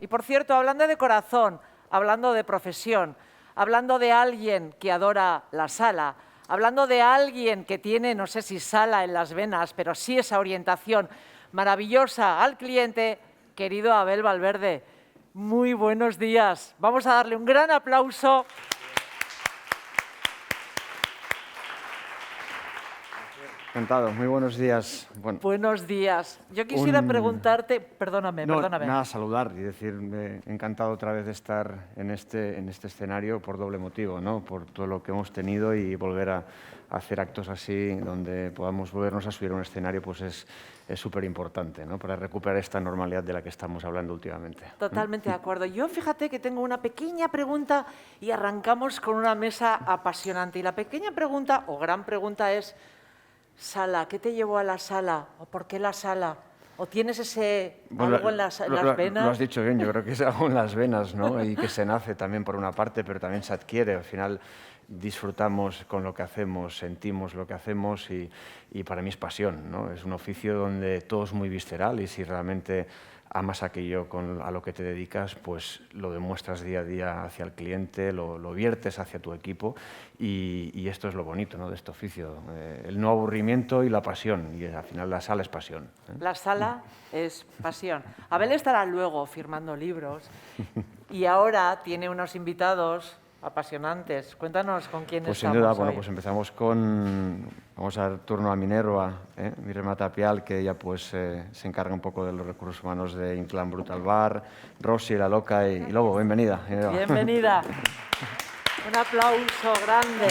Y por cierto, hablando de corazón, hablando de profesión, hablando de alguien que adora la sala, hablando de alguien que tiene, no sé si sala en las venas, pero sí esa orientación maravillosa al cliente, querido Abel Valverde, muy buenos días. Vamos a darle un gran aplauso. Encantado, muy buenos días. Bueno, buenos días. Yo quisiera preguntarte, perdóname. Nada, saludar y decirme encantado otra vez de estar en este escenario por doble motivo, ¿no? Por todo lo que hemos tenido y volver a hacer actos así donde podamos volvernos a subir a un escenario, pues es súper importante, ¿no? Para recuperar esta normalidad de la que estamos hablando últimamente. Totalmente de acuerdo. Yo fíjate que tengo una pequeña pregunta y arrancamos con una mesa apasionante. Y la pequeña pregunta, o gran pregunta es, sala, ¿qué te llevó a la sala? ¿O por qué la sala? ¿O tienes algo en las venas? Lo has dicho bien, yo creo que es algo en las venas, ¿no? Y que se nace también por una parte, pero también se adquiere. Al final disfrutamos con lo que hacemos, sentimos lo que hacemos y para mí es pasión, ¿no? Es un oficio donde todo es muy visceral y si realmente amas aquello a lo que te dedicas, pues lo demuestras día a día hacia el cliente, lo viertes hacia tu equipo y esto es lo bonito, ¿no? De este oficio, el no aburrimiento y la pasión, y al final la sala es pasión, ¿eh? La sala es pasión. Abel estará luego firmando libros y ahora tiene unos invitados apasionantes. Cuéntanos con quién pues estamos sin duda, hoy. Bueno, pues empezamos vamos a dar turno a Minerva, Mirema Tapial, que ella pues se encarga un poco de los recursos humanos de Inclán Brutal Bar, Rosy, La Loca y Lobo, bienvenida. Bienvenida. Un aplauso grande.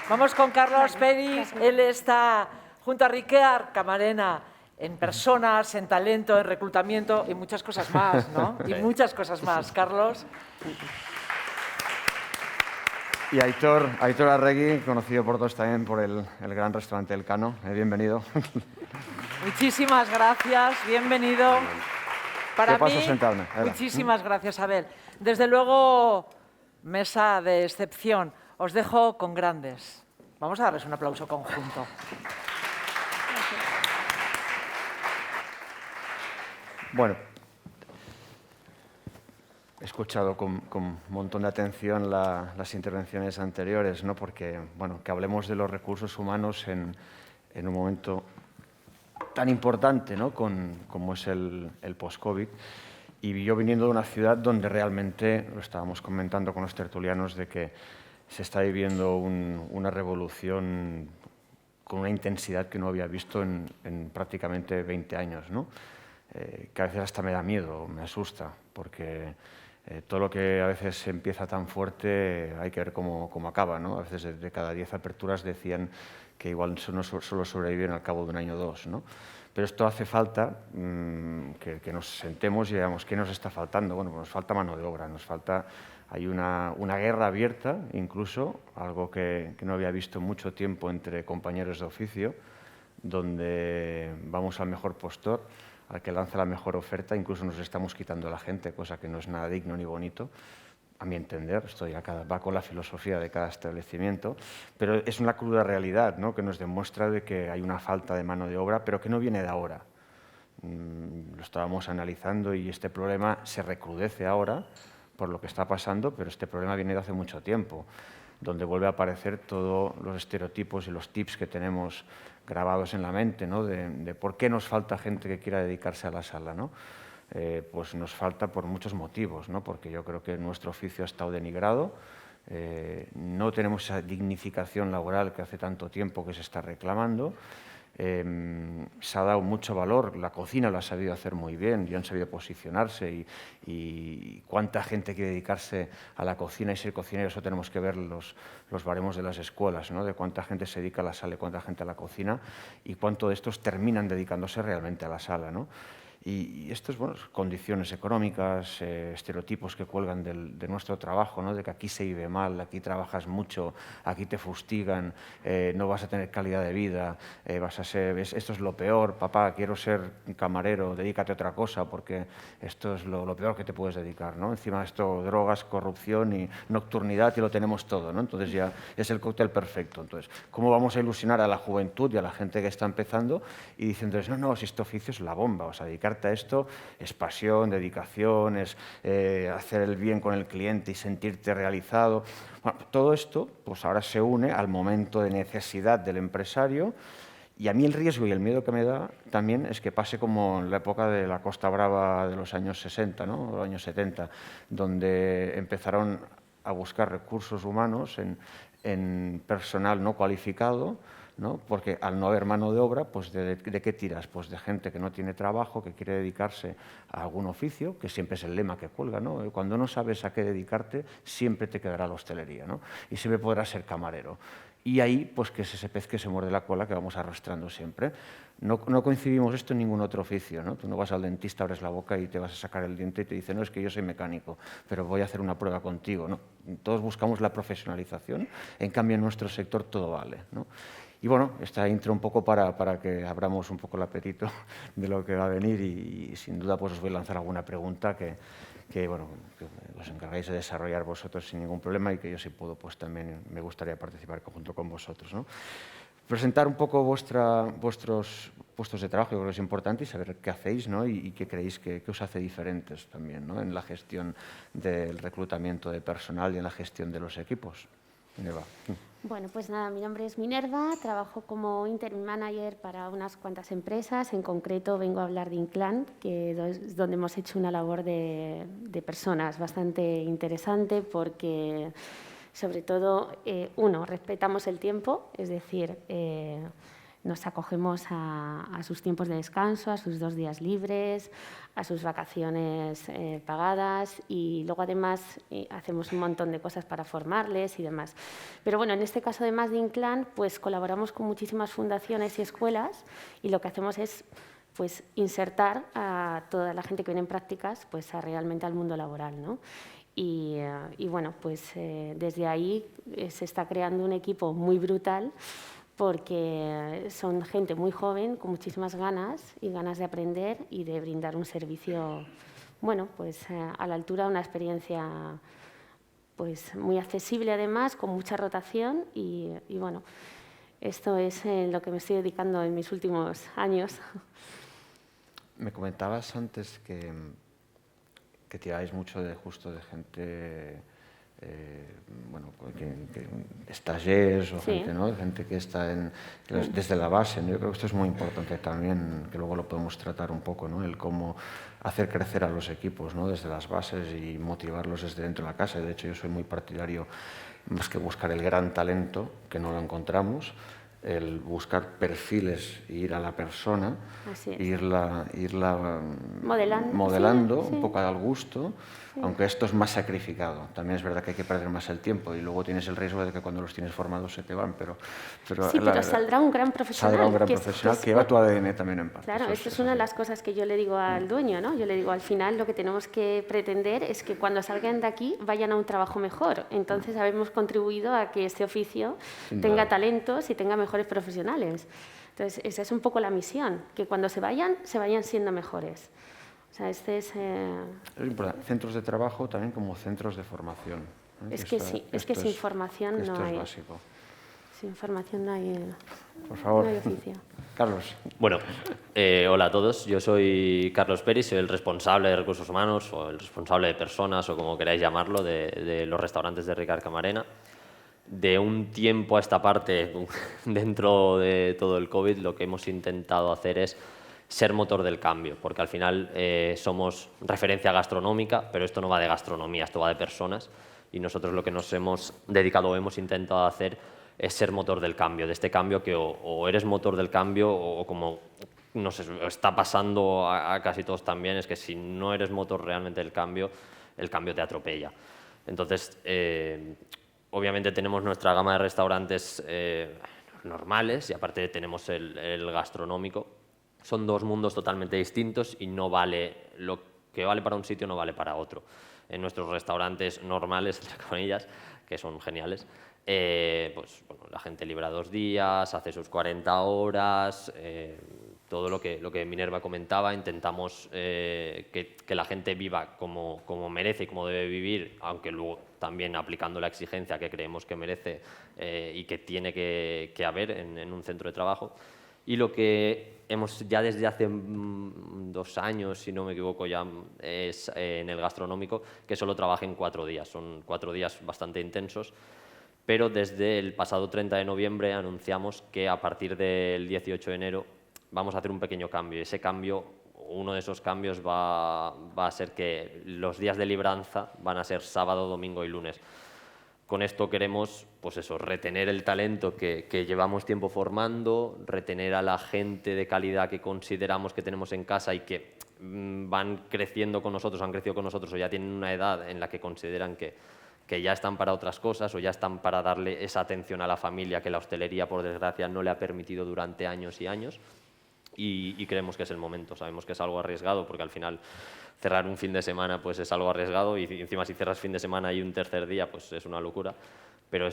Vamos con Carlos Peris, él está junto a Ricard Camarena en personas, en talento, en reclutamiento y muchas cosas más, ¿no? Y muchas cosas más. Carlos. Y Aitor Arregui, conocido por todos también por el gran restaurante El Cano. Bienvenido. Muchísimas gracias, bienvenido. Para mí, sentarme. muchísimas gracias, Abel. Desde luego, mesa de excepción. Os dejo con grandes. Vamos a darles un aplauso conjunto. Bueno, he escuchado con un montón de atención las intervenciones anteriores, ¿no? Porque, bueno, que hablemos de los recursos humanos en un momento tan importante, ¿no? Como es el post-COVID. Y yo viniendo de una ciudad donde realmente, lo estábamos comentando con los tertulianos, de que se está viviendo una revolución con una intensidad que no había visto en prácticamente 20 años, ¿no? Que a veces hasta me da miedo, me asusta, porque todo lo que a veces empieza tan fuerte hay que ver cómo acaba, ¿no? A veces de cada 10 aperturas decían que igual solo sobreviven al cabo de un año o dos, ¿no? Pero esto hace falta que nos sentemos y veamos qué nos está faltando. Bueno, pues nos falta mano de obra, hay una guerra abierta, incluso, algo que no había visto en mucho tiempo entre compañeros de oficio, donde vamos al mejor postor, al que lanza la mejor oferta, incluso nos estamos quitando a la gente, cosa que no es nada digno ni bonito, a mi entender, va con la filosofía de cada establecimiento, pero es una cruda realidad, ¿no? Que nos demuestra de que hay una falta de mano de obra, pero que no viene de ahora. Lo estábamos analizando y este problema se recrudece ahora por lo que está pasando, pero este problema viene de hace mucho tiempo, donde vuelve a aparecer todos los estereotipos y los tips que tenemos grabados en la mente, ¿no? De por qué nos falta gente que quiera dedicarse a la sala, ¿no? Pues nos falta por muchos motivos, ¿no? Porque yo creo que nuestro oficio ha estado denigrado, no tenemos esa dignificación laboral que hace tanto tiempo que se está reclamando, se ha dado mucho valor, la cocina lo ha sabido hacer muy bien y han sabido posicionarse y cuánta gente quiere dedicarse a la cocina y ser cocinero, eso tenemos que ver los baremos de las escuelas, ¿no? De cuánta gente se dedica a la sala y cuánta gente a la cocina y cuánto de estos terminan dedicándose realmente a la sala, ¿no? Y estas, bueno, condiciones económicas, estereotipos que cuelgan de nuestro trabajo, ¿no? De que aquí se vive mal, aquí trabajas mucho, aquí te fustigan, no vas a tener calidad de vida, esto es lo peor, papá, quiero ser camarero, dedícate a otra cosa porque esto es lo peor que te puedes dedicar, ¿no? Encima de esto, drogas, corrupción y nocturnidad y lo tenemos todo, ¿no? Entonces ya es el cóctel perfecto. Entonces, ¿cómo vamos a ilusionar a la juventud y a la gente que está empezando y diciendo, no, si este oficio es la bomba, o sea, dedicarte hacerte a esto es pasión, dedicación, es hacer el bien con el cliente y sentirte realizado. Bueno, todo esto pues ahora se une al momento de necesidad del empresario. Y a mí el riesgo y el miedo que me da también es que pase como en la época de la Costa Brava de los años 60, ¿no? O los años 70, donde empezaron a buscar recursos humanos en personal no cualificado, ¿no? Porque al no haber mano de obra, pues ¿de qué tiras? Pues de gente que no tiene trabajo, que quiere dedicarse a algún oficio, que siempre es el lema que cuelga, ¿no? Cuando no sabes a qué dedicarte, siempre te quedará la hostelería, ¿no? Y siempre podrás ser camarero. Y ahí, pues que es ese pez que se muerde la cola que vamos arrastrando siempre. No coincidimos esto en ningún otro oficio, ¿no? Tú no vas al dentista, abres la boca y te vas a sacar el diente y te dice, no, es que yo soy mecánico, pero voy a hacer una prueba contigo, ¿no? Todos buscamos la profesionalización, en cambio en nuestro sector todo vale, ¿no? Y bueno, esta intro un poco para que abramos un poco el apetito de lo que va a venir y sin duda pues os voy a lanzar alguna pregunta bueno, que os encargáis de desarrollar vosotros sin ningún problema y que yo si puedo pues también me gustaría participar junto con vosotros, ¿no? Presentar un poco vuestros puestos de trabajo, yo creo que es importante, y saber qué hacéis, ¿no? y qué creéis que os hace diferentes también, ¿no? En la gestión del reclutamiento de personal y en la gestión de los equipos. Minerva. Bueno, pues nada, mi nombre es Minerva, trabajo como interim manager para unas cuantas empresas. En concreto vengo a hablar de Inclán, que es donde hemos hecho una labor de personas bastante interesante porque, sobre todo, uno, respetamos el tiempo, es decir, nos acogemos a sus tiempos de descanso, a sus 2 días libres, a sus vacaciones pagadas y luego además hacemos un montón de cosas para formarles y demás. Pero bueno, en este caso además de Inclán, pues colaboramos con muchísimas fundaciones y escuelas y lo que hacemos es pues insertar a toda la gente que viene en prácticas pues realmente al mundo laboral, ¿no? Y bueno, pues desde ahí se está creando un equipo muy brutal porque son gente muy joven, con muchísimas ganas y ganas de aprender y de brindar un servicio, bueno, pues a la altura de una experiencia pues muy accesible además, con mucha rotación y bueno, esto es lo que me estoy dedicando en mis últimos años. Me comentabas antes que tiráis mucho justo de gente... bueno, stagiaires o Sí. gente, ¿no? Gente que está desde la base, ¿no? Yo creo que esto es muy importante también, que luego lo podemos tratar un poco, ¿no? El cómo hacer crecer a los equipos, ¿no? Desde las bases y motivarlos desde dentro de la casa. De hecho, yo soy muy partidario, más que buscar el gran talento, que no lo encontramos, el buscar perfiles e ir a la persona, irla modelando sí, un poco al gusto, sí. Aunque esto es más sacrificado. También es verdad que hay que perder más el tiempo y luego tienes el riesgo de que cuando los tienes formados se te van, pero sí, pero saldrá un gran profesional. Saldrá un gran profesional que lleva tu ADN también en parte. Claro, esto es una de las cosas que yo le digo al dueño, ¿no? Yo le digo, al final lo que tenemos que pretender es que cuando salgan de aquí vayan a un trabajo mejor. Entonces habremos contribuido a que este oficio tenga talentos y tenga mejores profesionales. Entonces esa es un poco la misión, que cuando se vayan siendo mejores. O sea, este es importante. Centros de trabajo también como centros de formación. Es que sí, es que sin formación no hay... Esto es básico. Sin formación no hay, por favor, no hay oficio. Carlos. Bueno, hola a todos. Yo soy Carlos Peris, soy el responsable de recursos humanos o el responsable de personas o como queráis llamarlo de los restaurantes de Ricard Camarena. De un tiempo a esta parte, dentro de todo el COVID, lo que hemos intentado hacer es ser motor del cambio, porque al final somos referencia gastronómica, pero esto no va de gastronomía, esto va de personas, y nosotros lo que nos hemos dedicado o hemos intentado hacer es ser motor del cambio, de este cambio que o eres motor del cambio o como no sé, está pasando a casi todos también, es que si no eres motor realmente del cambio, el cambio te atropella. Entonces, obviamente tenemos nuestra gama de restaurantes normales y aparte tenemos el gastronómico. Son dos mundos totalmente distintos y no vale lo que vale para un sitio no vale para otro. En nuestros restaurantes normales, entre comillas, que son geniales, pues bueno, la gente libra 2 días, hace sus 40 horas, todo lo que Minerva comentaba, intentamos que la gente viva como merece y como debe vivir, aunque luego también aplicando la exigencia que creemos que merece y que tiene que haber en un centro de trabajo. Y lo que hemos ya desde hace 2 años, si no me equivoco ya, es en el gastronómico, que solo trabajen 4 días. Son 4 días bastante intensos, pero desde el pasado 30 de noviembre anunciamos que a partir del 18 de enero vamos a hacer un pequeño cambio. Ese cambio, uno de esos cambios va a ser que los días de libranza van a ser sábado, domingo y lunes. Con esto queremos, pues eso, retener el talento que llevamos tiempo formando, retener a la gente de calidad que consideramos que tenemos en casa y que van creciendo con nosotros, han crecido con nosotros o ya tienen una edad en la que consideran que ya están para otras cosas o ya están para darle esa atención a la familia que la hostelería, por desgracia, no le ha permitido durante años y años. Y creemos que es el momento. Sabemos que es algo arriesgado porque al final cerrar un fin de semana pues es algo arriesgado y encima si cierras fin de semana y un tercer día pues es una locura, pero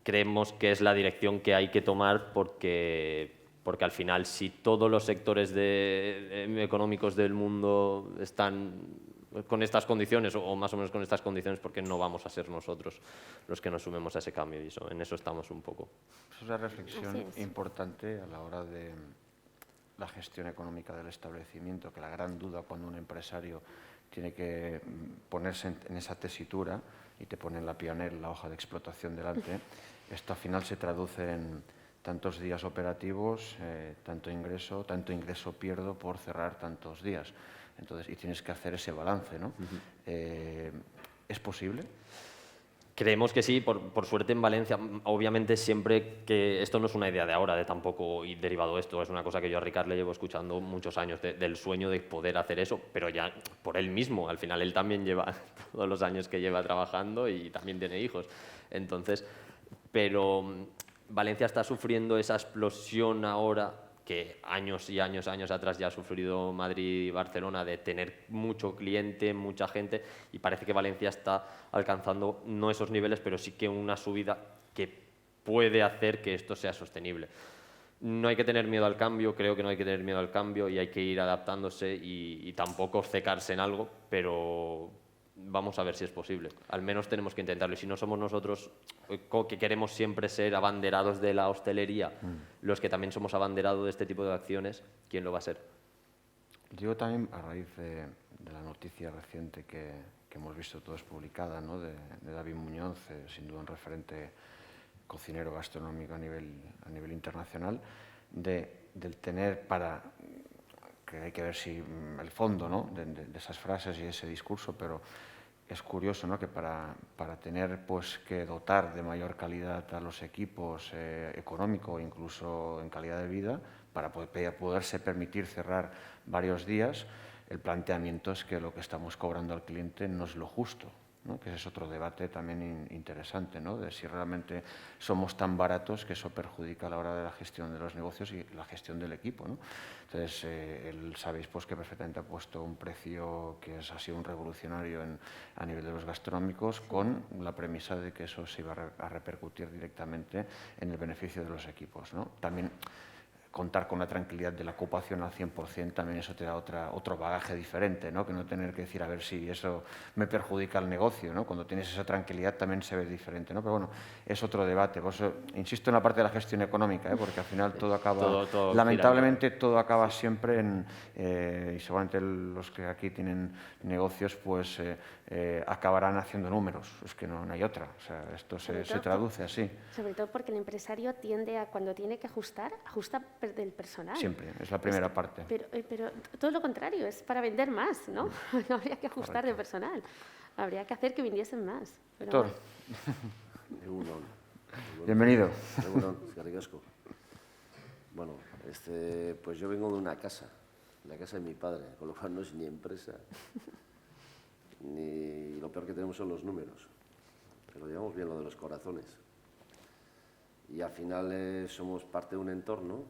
creemos que es la dirección que hay que tomar porque al final si todos los sectores económicos del mundo están con estas condiciones o más o menos con estas condiciones, ¿por qué no vamos a ser nosotros los que nos sumemos a ese cambio? Y en eso estamos un poco. Es una reflexión importante a la hora de la gestión económica del establecimiento, que la gran duda cuando un empresario tiene que ponerse en esa tesitura y te pone en la pionera la hoja de explotación delante, esto al final se traduce en tantos días operativos, tanto ingreso pierdo por cerrar tantos días. Entonces, y tienes que hacer ese balance, ¿no? ¿Es posible? Creemos que sí, por suerte en Valencia, obviamente siempre que esto no es una idea de ahora, de tampoco ir derivado esto, es una cosa que yo a Ricard le llevo escuchando muchos años, del sueño de poder hacer eso, pero ya por él mismo, al final él también lleva todos los años que lleva trabajando y también tiene hijos, entonces, pero Valencia está sufriendo esa explosión ahora que años y años atrás ya ha sufrido Madrid y Barcelona de tener mucho cliente, mucha gente, y parece que Valencia está alcanzando no esos niveles, pero sí que una subida que puede hacer que esto sea sostenible. No hay que tener miedo al cambio, creo que no hay que tener miedo al cambio y hay que ir adaptándose y tampoco obcecarse en algo, pero vamos a ver si es posible. Al menos tenemos que intentarlo. Y si no somos nosotros que queremos siempre ser abanderados de la hostelería, los que también somos abanderados de este tipo de acciones, ¿quién lo va a ser? Digo también, a raíz de la noticia reciente que hemos visto todos publicada, ¿no? de David Muñoz, sin duda un referente cocinero gastronómico a nivel internacional, del tener para... que hay que ver si el fondo, ¿no? de esas frases y ese discurso, pero es curioso, ¿no? que para tener pues, que dotar de mayor calidad a los equipos económico, incluso en calidad de vida, para poderse permitir cerrar varios días, el planteamiento es que lo que estamos cobrando al cliente no es lo justo, ¿no? Que ese es otro debate también interesante, ¿no? De si realmente somos tan baratos que eso perjudica a la hora de la gestión de los negocios y la gestión del equipo, ¿no? Entonces, sabéis pues, que perfectamente ha puesto un precio que ha sido un revolucionario a nivel de los gastronómicos, con la premisa de que eso se iba a repercutir directamente en el beneficio de los equipos, ¿no? También contar con la tranquilidad de la ocupación al 100%, también eso te da otro bagaje diferente, ¿no? Que no tener que decir a ver si eso me perjudica el negocio, ¿no? Cuando tienes esa tranquilidad también se ve diferente, ¿no? Pero bueno, es otro debate. Por eso insisto en la parte de la gestión económica, porque al final todo acaba, lamentablemente todo acaba siempre y seguramente los que aquí tienen negocios pues acabarán haciendo números, es que no hay otra, o sea, esto se traduce así. Sobre todo porque el empresario tiende a, cuando tiene que ajusta del personal. Siempre, es la primera parte. Pero todo lo contrario, es para vender más, ¿no? No habría que ajustar de personal, habría que hacer que viniesen más. Doctor. Bienvenido. Bueno, pues yo vengo de una casa, la casa de mi padre, con lo cual no es ni empresa, ni lo peor que tenemos son los números, pero llevamos bien lo de los corazones. Y al final somos parte de un entorno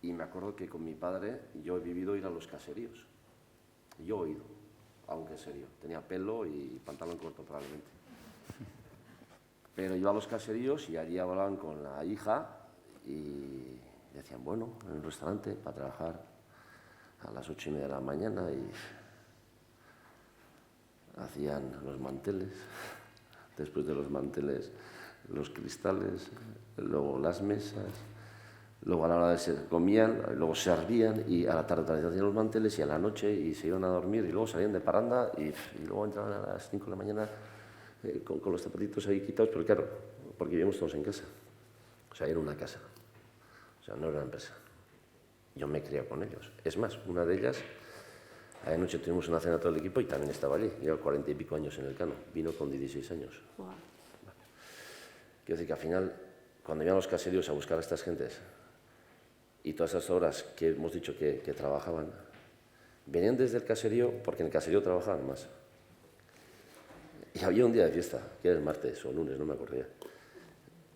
y me acuerdo que con mi padre yo he vivido ir a los caseríos. Yo he ido, aunque en serio, tenía pelo y pantalón corto probablemente. Pero iba a los caseríos y allí hablaban con la hija y decían, bueno, en un restaurante para trabajar a las 8:30 de la mañana y hacían los manteles, después de los manteles los cristales, luego las mesas, luego a la hora de comían, luego se servían y a la tarde otra vez hacían los manteles y a la noche y se iban a dormir y luego salían de parranda y luego entraban a las 5 de la mañana con los zapatitos ahí quitados, pero claro, porque vivíamos todos en casa. O sea, era una casa, o sea, no era una empresa. Yo me crié con ellos. Es más, una de ellas, anoche tuvimos una cena todo el equipo y también estaba allí. Lleva 40 y pico años en el Cano, vino con 16 años. Wow. Quiero decir que al final, cuando iban los caseríos a buscar a estas gentes y todas esas horas que hemos dicho que trabajaban, venían desde el caserío porque en el caserío trabajaban más. Y había un día de fiesta, que era el martes o lunes, no me acordía.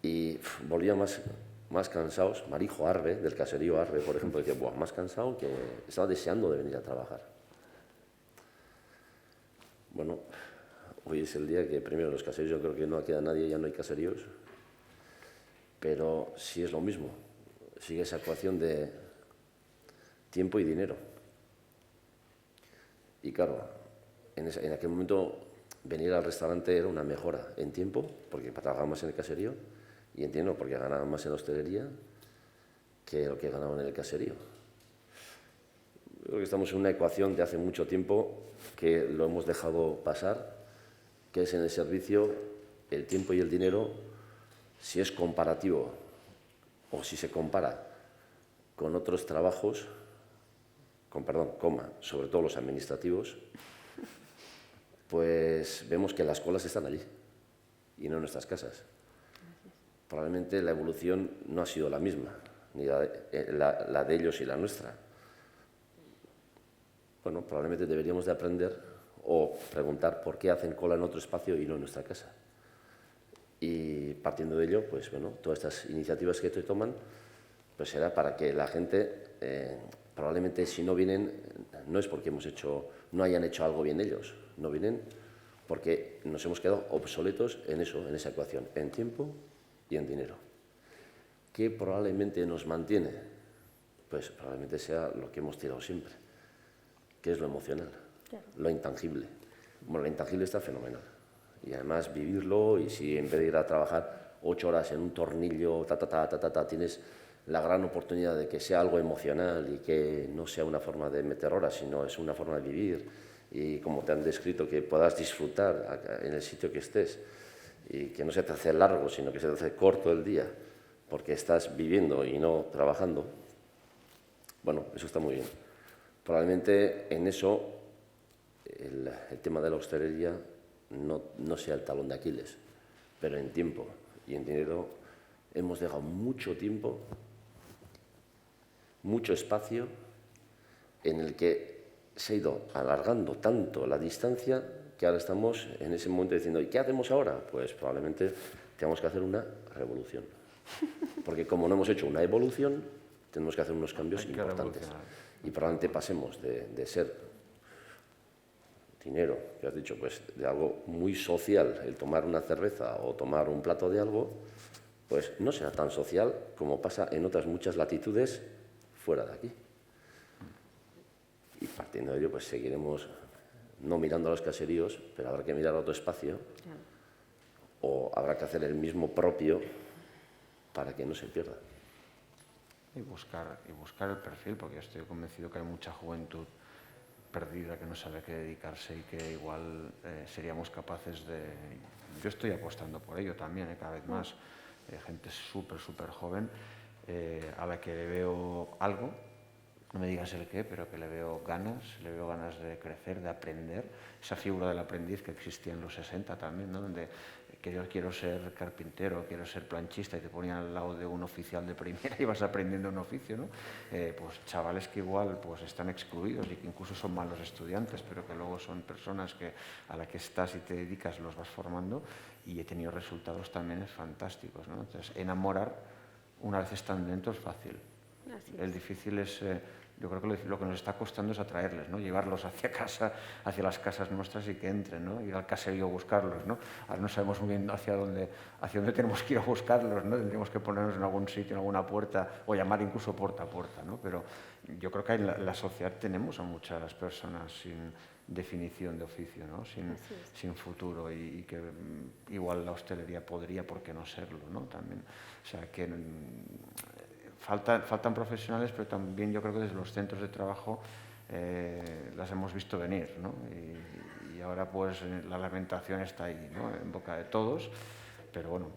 Y volvía más cansados. Marijo Arbe, del caserío Arbe, por ejemplo, decía, buah, más cansado que estaba deseando de venir a trabajar. Bueno, hoy es el día que primero los caseríos, yo creo que no queda nadie, ya no hay caseríos, pero sí es lo mismo, sigue esa ecuación de tiempo y dinero. Y claro, en aquel momento venir al restaurante era una mejora en tiempo, porque trabajaban más en el caserío, y en dinero, porque ganaban más en la hostelería que lo que ganaban en el caserío. Creo que estamos en una ecuación de hace mucho tiempo que lo hemos dejado pasar, que es en el servicio el tiempo y el dinero, si es comparativo o si se compara con otros trabajos, sobre todo los administrativos, pues vemos que las colas están allí y no en nuestras casas. Probablemente la evolución no ha sido la misma, ni la de ellos y la nuestra. Bueno, probablemente deberíamos de aprender o preguntar por qué hacen cola en otro espacio y no en nuestra casa. Y partiendo de ello, pues bueno, todas estas iniciativas que se toman, pues será para que la gente, probablemente si no vienen, no es porque no hayan hecho algo bien ellos, no vienen porque nos hemos quedado obsoletos en eso, en esa ecuación, en tiempo y en dinero. ¿Qué probablemente nos mantiene? Pues probablemente sea lo que hemos tirado siempre, que es lo emocional, claro, lo intangible. Bueno, lo intangible está fenomenal. Y además vivirlo, y si en vez de ir a trabajar 8 horas en un tornillo, tienes la gran oportunidad de que sea algo emocional y que no sea una forma de meter horas, sino es una forma de vivir. Y como te han descrito, que puedas disfrutar en el sitio que estés y que no se te hace largo, sino que se te hace corto el día, porque estás viviendo y no trabajando. Bueno, eso está muy bien. Probablemente en eso el tema de la hostelería no sea el talón de Aquiles, pero en tiempo y en dinero hemos dejado mucho tiempo, mucho espacio en el que se ha ido alargando tanto la distancia que ahora estamos en ese momento diciendo, ¿y qué hacemos ahora? Pues probablemente tengamos que hacer una revolución, porque como no hemos hecho una evolución, tenemos que hacer unos cambios importantes y probablemente pasemos de ser dinero, que has dicho, pues de algo muy social, el tomar una cerveza o tomar un plato de algo, pues no será tan social como pasa en otras muchas latitudes fuera de aquí. Y partiendo de ello, pues seguiremos no mirando a los caseríos, pero habrá que mirar a otro espacio, o habrá que hacer el mismo propio para que no se pierda. Y buscar el perfil, porque yo estoy convencido que hay mucha juventud perdida que no sabe a qué dedicarse y que igual seríamos capaces de... Yo estoy apostando por ello también, cada vez más. Gente súper joven a la que le veo algo, no me digas el qué, pero que le veo ganas de crecer, de aprender. Esa figura del aprendiz que existía en los 60 también, ¿no? Donde que yo quiero ser carpintero, quiero ser planchista, y te ponían al lado de un oficial de primera y vas aprendiendo un oficio, ¿no? Pues chavales que igual pues están excluidos y que incluso son malos estudiantes, pero que luego son personas que a las que estás y te dedicas los vas formando, y he tenido resultados también fantásticos, ¿no? Entonces, enamorar, una vez están dentro, es fácil. El difícil es... yo creo que lo que nos está costando es atraerles, ¿no? Llevarlos hacia casa, hacia las casas nuestras y que entren, ¿no? Ir al caserío a buscarlos, ¿no? Ahora no sabemos muy bien hacia dónde tenemos que ir a buscarlos, ¿no? Tendríamos que ponernos en algún sitio, en alguna puerta, o llamar incluso puerta a puerta, ¿no? Pero yo creo que en la sociedad tenemos a muchas personas sin definición de oficio, ¿no? Sin futuro, y que igual la hostelería podría, ¿por qué no serlo, ¿no? También, o sea, que faltan profesionales, pero también yo creo que desde los centros de trabajo las hemos visto venir, ¿no? Y ahora pues la lamentación está ahí, ¿no? En boca de todos, pero bueno,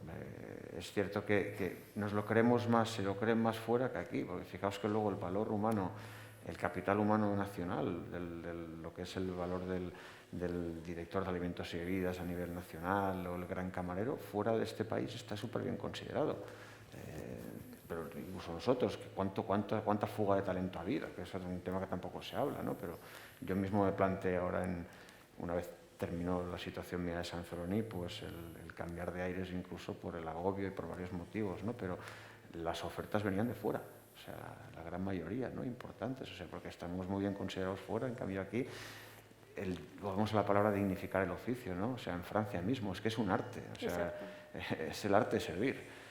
es cierto que nos lo creemos más, se lo creen más fuera que aquí, porque fijaos que luego el valor humano, el capital humano nacional, lo que es el valor del director de alimentos y bebidas a nivel nacional o el gran camarero, fuera de este país está súper bien considerado. Pero incluso nosotros, ¿cuánta fuga de talento ha habido? Que eso es un tema que tampoco se habla, ¿no? Pero yo mismo me planteé ahora, una vez terminó la situación mía de San Celoní, pues el cambiar de aires incluso por el agobio y por varios motivos, ¿no? Pero las ofertas venían de fuera, o sea, la gran mayoría, ¿no? Importantes, o sea, porque estamos muy bien considerados fuera, en cambio aquí, volvemos a la palabra dignificar el oficio, ¿no? O sea, en Francia mismo, es que es un arte, o sea, es el arte de servir.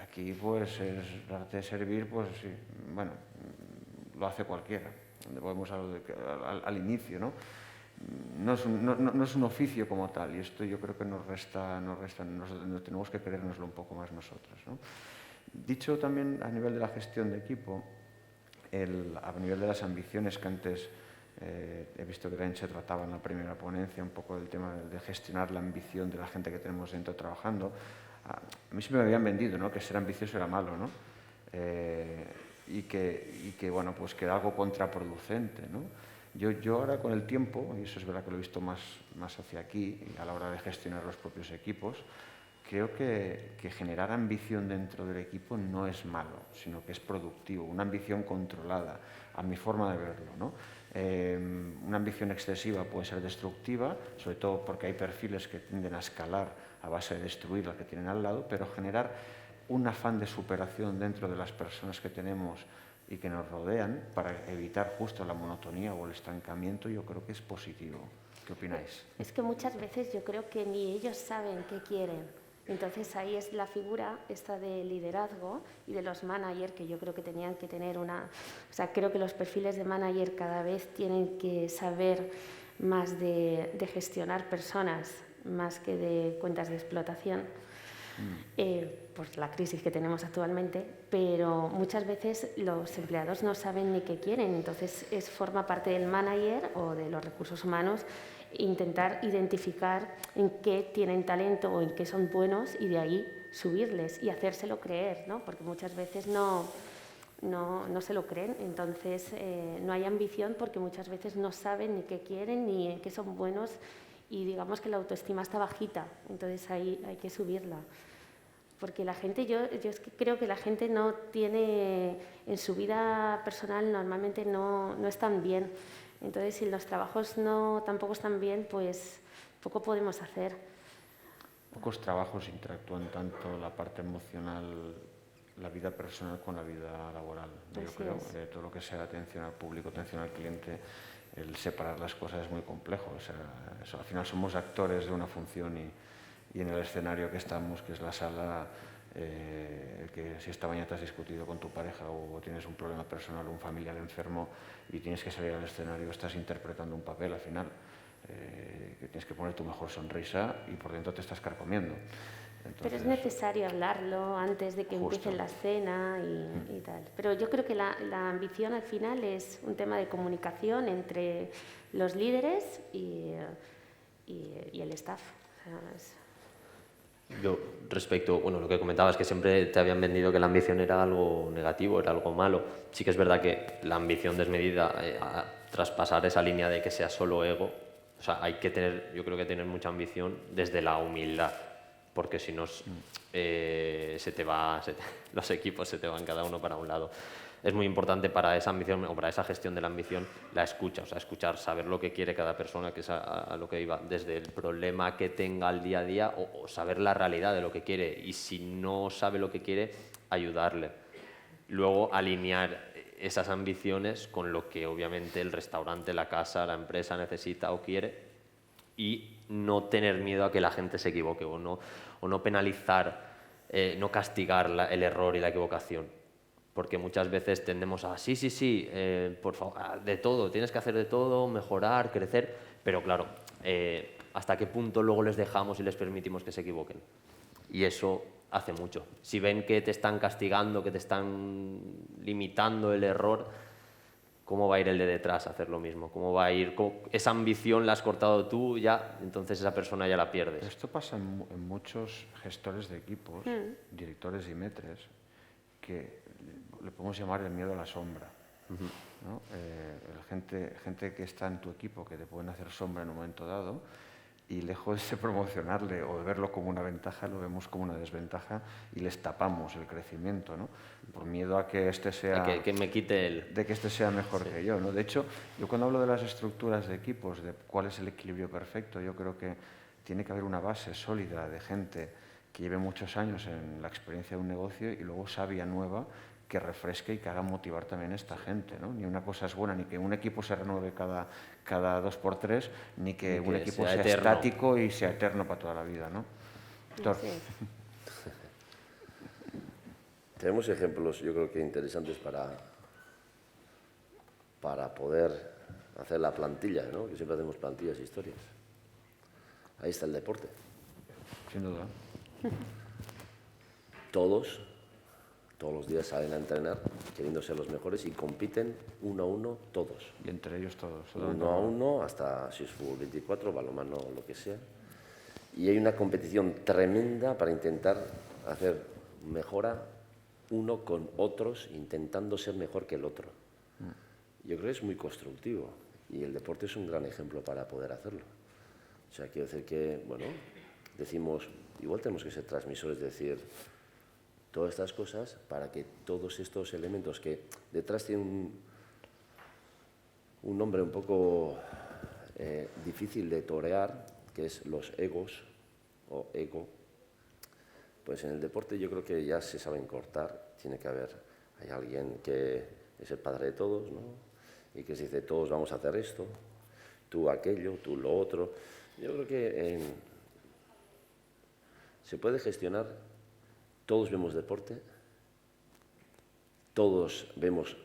Aquí, pues, el arte de servir, pues, sí, bueno, lo hace cualquiera. Volvemos al inicio, ¿no? No es un oficio como tal, y esto yo creo que nos tenemos que creérnoslo un poco más nosotros, ¿no? Dicho también a nivel de la gestión de equipo, a nivel de las ambiciones que antes he visto que también se trataba en la primera ponencia, un poco del tema de gestionar la ambición de la gente que tenemos dentro trabajando. A mí siempre me habían vendido, ¿no?, que ser ambicioso era malo, ¿no? Y que, bueno, pues que era algo contraproducente, ¿no? Yo ahora con el tiempo, y eso es verdad que lo he visto más hacia aquí, a la hora de gestionar los propios equipos, creo que generar ambición dentro del equipo no es malo, sino que es productivo, una ambición controlada, a mi forma de verlo, ¿no? Una ambición excesiva puede ser destructiva, sobre todo porque hay perfiles que tienden a escalar a base de destruir la que tienen al lado, pero generar un afán de superación dentro de las personas que tenemos y que nos rodean para evitar justo la monotonía o el estancamiento, yo creo que es positivo. ¿Qué opináis? Es que muchas veces yo creo que ni ellos saben qué quieren. Entonces ahí es la figura esta de liderazgo y de los managers, que yo creo que tenían que tener o sea, creo que los perfiles de manager cada vez tienen que saber más de gestionar personas, más que de cuentas de explotación, por la crisis que tenemos actualmente, pero muchas veces los empleados no saben ni qué quieren, entonces forma parte del manager o de los recursos humanos intentar identificar en qué tienen talento o en qué son buenos y de ahí subirles y hacérselo creer, ¿no? Porque muchas veces no se lo creen, entonces no hay ambición porque muchas veces no saben ni qué quieren ni en qué son buenos y digamos que la autoestima está bajita, entonces ahí hay que subirla. Porque la gente, yo es que creo que la gente no tiene, en su vida personal normalmente no están bien. Entonces, si los trabajos tampoco están bien, pues poco podemos hacer. Pocos trabajos interactúan tanto la parte emocional, la vida personal con la vida laboral. Yo creo que todo lo que sea atención al público, atención al cliente, el separar las cosas es muy complejo. O sea, al final somos actores de una función y en el escenario que estamos, que es la sala, que si esta mañana te has discutido con tu pareja o tienes un problema personal o un familiar enfermo y tienes que salir al escenario, estás interpretando un papel al final, que tienes que poner tu mejor sonrisa y por dentro te estás carcomiendo. Entonces, pero es necesario hablarlo antes de que empiece la escena y tal. Pero yo creo que la ambición al final es un tema de comunicación entre los líderes y el staff. O sea, Yo, respecto, bueno, lo que comentabas, que siempre te habían vendido que la ambición era algo negativo, era algo malo. Sí que es verdad que la ambición desmedida, a traspasar esa línea de que sea solo ego, o sea, hay que tener, yo creo que tener mucha ambición desde la humildad, porque si no, los equipos se te van cada uno para un lado. Es muy importante para esa ambición o para esa gestión de la ambición la escucha, o sea, escuchar, saber lo que quiere cada persona, que es a lo que iba, desde el problema que tenga al día a día o saber la realidad de lo que quiere y si no sabe lo que quiere, ayudarle. Luego alinear esas ambiciones con lo que obviamente el restaurante, la casa, la empresa necesita o quiere y no tener miedo a que la gente se equivoque o no penalizar, no castigar el error y la equivocación. Porque muchas veces tendemos a, sí, por favor, de todo, tienes que hacer de todo, mejorar, crecer, pero claro, ¿hasta qué punto luego les dejamos y les permitimos que se equivoquen? Y eso hace mucho. Si ven que te están castigando, que te están limitando el error, ¿cómo va a ir el de detrás a hacer lo mismo? ¿Cómo va a ir? Esa ambición la has cortado tú ya, entonces esa persona ya la pierdes. Esto pasa en muchos gestores de equipos, directores y metres, que le podemos llamar el miedo a la sombra. ¿No? Gente que está en tu equipo que te pueden hacer sombra en un momento dado, y lejos de promocionarle o de verlo como una ventaja, lo vemos como una desventaja y les tapamos el crecimiento, ¿no? Por miedo a que este sea... Que me quite el... De que este sea mejor que yo, ¿no? De hecho, yo cuando hablo de las estructuras de equipos, de cuál es el equilibrio perfecto, yo creo que tiene que haber una base sólida de gente que lleve muchos años en la experiencia de un negocio y luego sabia nueva que refresque y que haga motivar también a esta gente, ¿no? Ni una cosa es buena, ni que un equipo se renueve cada 2 por 3, ni que un equipo sea estático y sea eterno para toda la vida, ¿no? Tenemos ejemplos, yo creo que interesantes para poder hacer la plantilla, ¿no? Que siempre hacemos plantillas e historias. Ahí está el deporte. Sin duda. Todos los días salen a entrenar queriendo ser los mejores y compiten 1 a 1 todos. Y entre ellos todos. 1 a 1 hasta si es fútbol 24, balonmano, lo que sea. Y hay una competición tremenda para intentar hacer mejora uno con otros, intentando ser mejor que el otro. Yo creo que es muy constructivo y el deporte es un gran ejemplo para poder hacerlo. O sea, quiero decir que, bueno, decimos, igual tenemos que ser transmisores, decir todas estas cosas para que todos estos elementos que detrás tienen un nombre un poco difícil de torear, que es los egos o ego, pues en el deporte yo creo que ya se saben cortar. Tiene que haber, hay alguien que es el padre de todos, ¿no? Y que se dice, todos vamos a hacer esto, tú aquello, tú lo otro. Yo creo que se puede gestionar, todos vemos deporte, todos vemos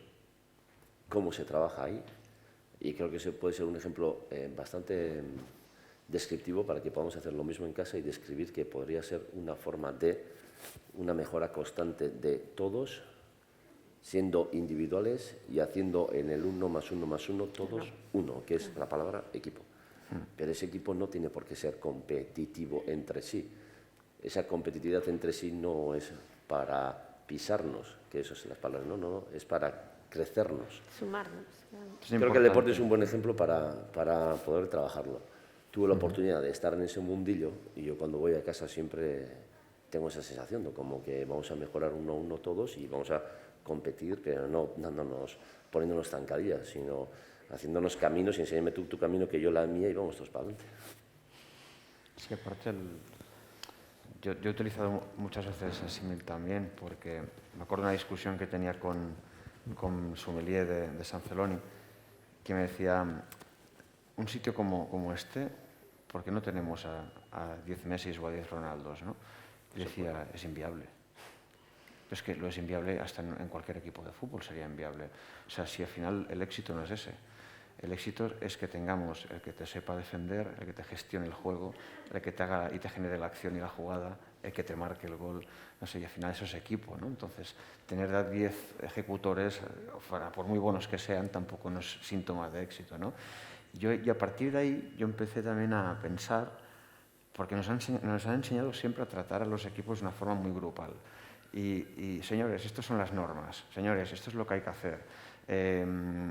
cómo se trabaja ahí, y creo que ese puede ser un ejemplo bastante descriptivo para que podamos hacer lo mismo en casa y describir que podría ser una forma de una mejora constante de todos, siendo individuales y haciendo en el 1 más 1 más 1 todos 1, que es la palabra equipo. Pero ese equipo no tiene por qué ser competitivo entre sí. Esa competitividad entre sí no es para pisarnos, que eso es las palabras, no, es para crecernos. Sumarnos. Creo que el deporte es un buen ejemplo para poder trabajarlo. Tuve la oportunidad de estar en ese mundillo y yo cuando voy a casa siempre tengo esa sensación de como que vamos a mejorar 1 a 1 todos y vamos a competir, pero no poniéndonos zancadillas, sino haciéndonos caminos y enséñame tú tu camino que yo la mía y vamos todos para adelante. Es que aparte yo he utilizado muchas veces ese símil también, porque me acuerdo de una discusión que tenía con Sommelier de San Celoni, que me decía, un sitio como este, ¿por qué no tenemos a 10 Messi o a 10 Ronaldos, ¿no? Y decía, es inviable. Pero es que lo es inviable hasta en cualquier equipo de fútbol sería inviable. O sea, si al final el éxito no es ese. El éxito es que tengamos el que te sepa defender, el que te gestione el juego, el que te haga y te genere la acción y la jugada, el que te marque el gol. No sé, y al final eso es equipo, ¿no? Entonces, tener a 10 ejecutores, por muy buenos que sean, tampoco no es síntoma de éxito, ¿no? Y a partir de ahí yo empecé también a pensar, porque nos han enseñado siempre a tratar a los equipos de una forma muy grupal. Y señores, estas son las normas, señores, esto es lo que hay que hacer.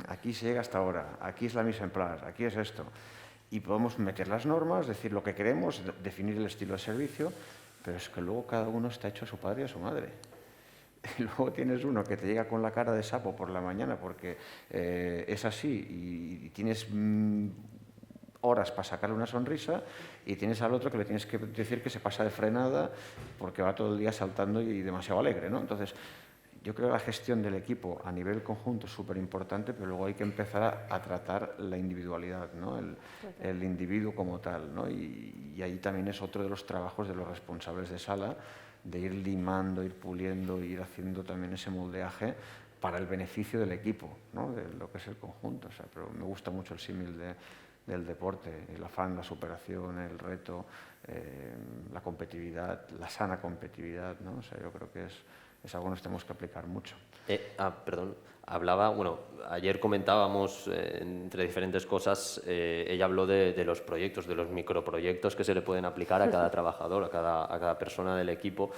Aquí se llega hasta ahora, aquí es la mise en place, aquí es esto. Y podemos meter las normas, decir lo que queremos, definir el estilo de servicio, pero es que luego cada uno está hecho a su padre y a su madre. Y luego tienes uno que te llega con la cara de sapo por la mañana porque es así y tienes horas para sacarle una sonrisa, y tienes al otro que le tienes que decir que se pasa de frenada porque va todo el día saltando y demasiado alegre, ¿no? Entonces, yo creo que la gestión del equipo a nivel conjunto es súper importante, pero luego hay que empezar a tratar la individualidad, ¿no? El individuo como tal, ¿no? Y ahí también es otro de los trabajos de los responsables de sala, de ir limando, ir puliendo, ir haciendo también ese moldeaje para el beneficio del equipo, ¿no? De lo que es el conjunto. O sea, pero me gusta mucho el símil del deporte, el afán, la superación, el reto, la competitividad, la sana competitividad, ¿no? O sea, yo creo que es algo que nos tenemos que aplicar mucho. Perdón, hablaba, bueno, ayer comentábamos entre diferentes cosas, ella habló de los proyectos, de los microproyectos que se le pueden aplicar a cada trabajador, a cada persona del equipo,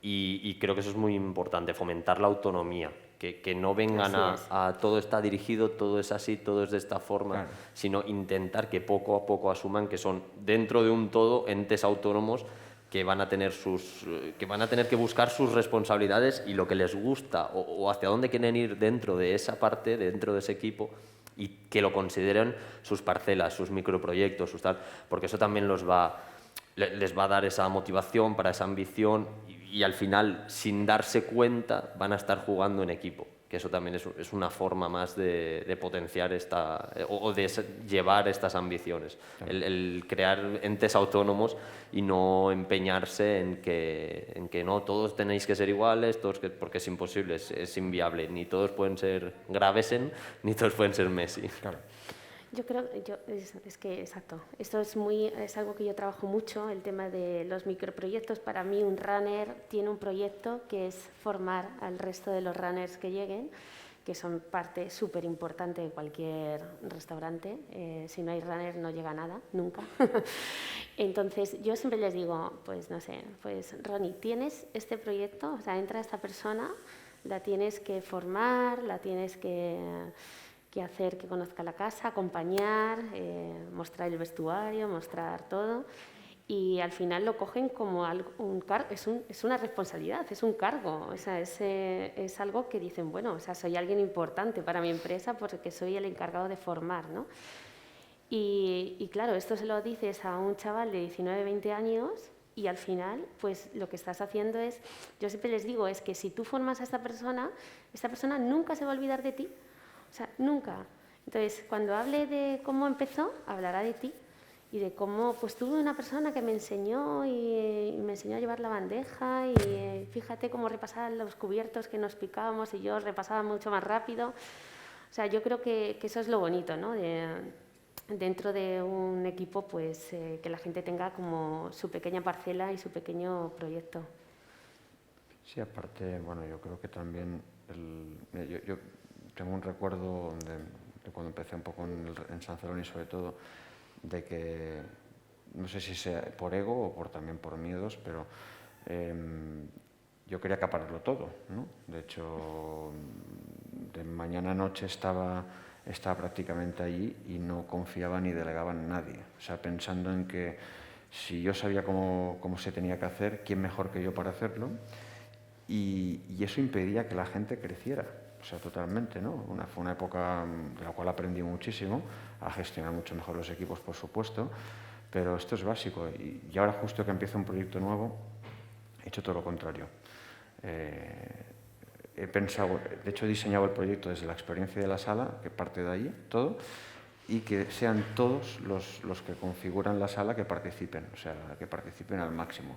y creo que eso es muy importante, fomentar la autonomía, que no vengan a todo está dirigido, todo es así, todo es de esta forma, claro, sino intentar que poco a poco asuman que son dentro de un todo entes autónomos que van a tener que buscar sus responsabilidades y lo que les gusta o hacia dónde quieren ir dentro de esa parte, dentro de ese equipo, y que lo consideren sus parcelas, sus microproyectos, sus tal, porque eso también les va a dar esa motivación para esa ambición y al final, sin darse cuenta, van a estar jugando en equipo, que eso también es una forma más de potenciar o de llevar estas ambiciones, claro. El crear entes autónomos y no empeñarse en que no, todos tenéis que ser iguales, porque es imposible, es inviable, ni todos pueden ser Gravesen, ni todos pueden ser Messi. Claro. Yo creo, es que, exacto, esto es algo que yo trabajo mucho, el tema de los microproyectos. Para mí un runner tiene un proyecto que es formar al resto de los runners que lleguen, que son parte súper importante de cualquier restaurante. Si no hay runner no llega nada, nunca. Entonces yo siempre les digo, pues no sé, pues Ronnie, tienes este proyecto, o sea, entra esta persona, la tienes que formar, la tienes que hacer que conozca la casa, acompañar, mostrar el vestuario, mostrar todo, y al final lo cogen como un cargo, es una responsabilidad, es un cargo, o sea, es algo que dicen, bueno, o sea, soy alguien importante para mi empresa porque soy el encargado de formar, ¿no? Y claro, esto se lo dices a un chaval de 19, 20 años y al final, pues lo que estás haciendo es, yo siempre les digo, es que si tú formas a esta persona nunca se va a olvidar de ti. O sea, nunca. Entonces, cuando hable de cómo empezó, hablará de ti y de cómo, pues tuve una persona que me enseñó y me enseñó a llevar la bandeja y fíjate cómo repasaban los cubiertos que nos picábamos y yo repasaba mucho más rápido. O sea, yo creo que eso es lo bonito, ¿no? Dentro de un equipo, pues que la gente tenga como su pequeña parcela y su pequeño proyecto. Sí, aparte, bueno, yo creo que también yo tengo un recuerdo de cuando empecé un poco en San Celoni, sobre todo, de que, no sé si sea por ego o también por miedos, pero yo quería acapararlo todo, ¿no? De hecho, de mañana a noche estaba prácticamente allí y no confiaba ni delegaba en nadie. O sea, pensando en que si yo sabía cómo se tenía que hacer, ¿quién mejor que yo para hacerlo? Y eso impedía que la gente creciera. O sea, totalmente, ¿no? Fue una época de la cual aprendí muchísimo, a gestionar mucho mejor los equipos, por supuesto, pero esto es básico. Y ahora, justo que empieza un proyecto nuevo, he hecho todo lo contrario. He pensado, de hecho he diseñado el proyecto desde la experiencia de la sala, que parte de ahí, todo, y que sean todos los que configuran la sala que participen, o sea, que participen al máximo.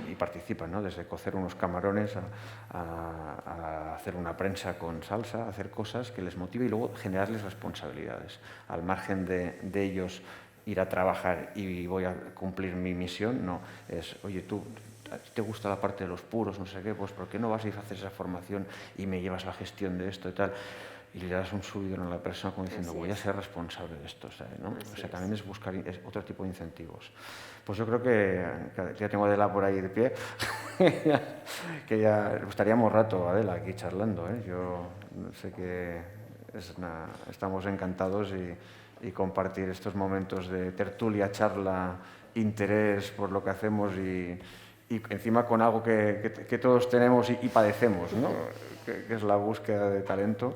Y participan, ¿no? Desde cocer unos camarones a hacer una prensa con salsa, a hacer cosas que les motive y luego generarles responsabilidades. Al margen de ellos ir a trabajar y voy a cumplir mi misión, no, es, oye, tú, ¿te gusta la parte de los puros, no sé qué? Pues ¿por qué no vas y haces esa formación y me llevas la gestión de esto y tal? Y le das un subidón a la persona como diciendo, voy a ser responsable de esto, ¿sabes? ¿No? O sea, también es buscar otro tipo de incentivos. Pues yo creo que ya tengo a Adela por ahí de pie, que ya estaríamos rato, Adela, aquí charlando, ¿eh? Yo sé que estamos encantados y compartir estos momentos de tertulia, charla, interés por lo que hacemos y encima con algo que todos tenemos y padecemos, ¿no? Que es la búsqueda de talento.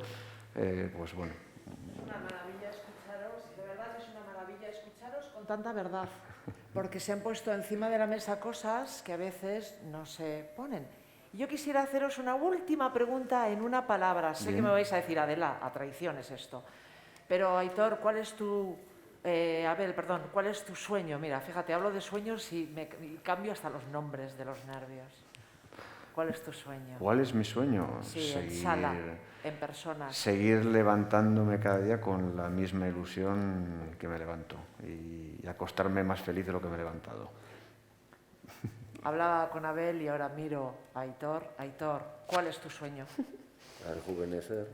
Pues bueno. Es una maravilla escucharos, de verdad es una maravilla escucharos con tanta verdad, porque se han puesto encima de la mesa cosas que a veces no se ponen. Yo quisiera haceros una última pregunta en una palabra. Sé que me vais a decir, Adela, a traición es esto, pero Aitor, ¿cuál es tu... Abel, perdón, ¿cuál es tu sueño? Mira, fíjate, hablo de sueños y cambio hasta los nombres de los nervios. ¿Cuál es tu sueño? ¿Cuál es mi sueño? Sí, en sala, en personas. Seguir levantándome cada día con la misma ilusión que me levanto y acostarme más feliz de lo que me he levantado. Hablaba con Abel y ahora miro a Aitor. Aitor, ¿cuál es tu sueño? Rejuvenecer.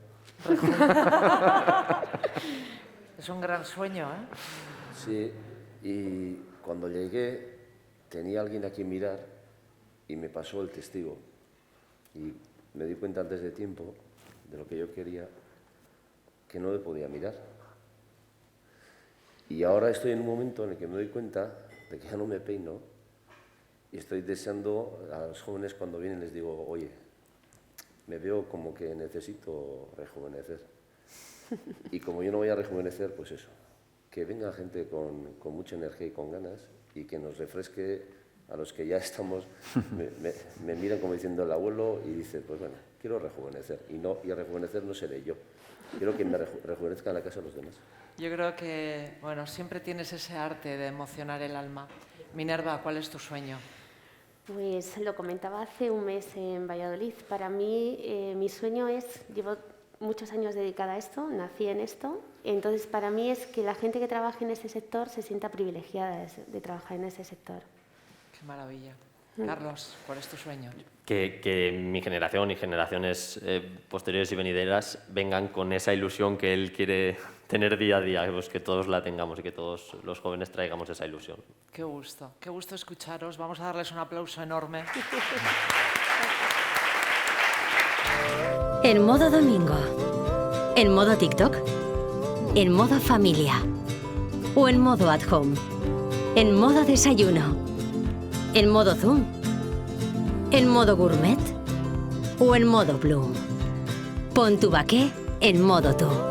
Es un gran sueño, ¿eh? Sí, y cuando llegué tenía alguien a quien mirar y me pasó el testigo. Y me di cuenta antes de tiempo de lo que yo quería, que no me podía mirar. Y ahora estoy en un momento en el que me doy cuenta de que ya no me peino y estoy deseando a los jóvenes cuando vienen les digo, oye, me veo como que necesito rejuvenecer. Y como yo no voy a rejuvenecer, pues eso, que venga gente con mucha energía y con ganas y que nos refresque a los que ya estamos, me miran como diciendo el abuelo y dicen, pues bueno, quiero rejuvenecer. Y rejuvenecer no seré yo, quiero que me rejuvenezca en la casa de los demás. Yo creo que, bueno, siempre tienes ese arte de emocionar el alma. Minerva, ¿cuál es tu sueño? Pues lo comentaba hace un mes en Valladolid. Para mí, mi sueño es, llevo muchos años dedicada a esto, nací en esto, entonces para mí es que la gente que trabaje en ese sector se sienta privilegiada de trabajar en ese sector. Qué maravilla. Carlos, ¿cuál es tu sueño? Que mi generación y generaciones posteriores y venideras vengan con esa ilusión que él quiere tener día a día, pues que todos la tengamos y que todos los jóvenes traigamos esa ilusión. Qué gusto escucharos. Vamos a darles un aplauso enorme. En modo domingo, en modo TikTok, en modo familia o en modo at home, en modo desayuno, en modo Zoom, en modo gourmet o en modo Bloom. Pon tu baqué en modo tú.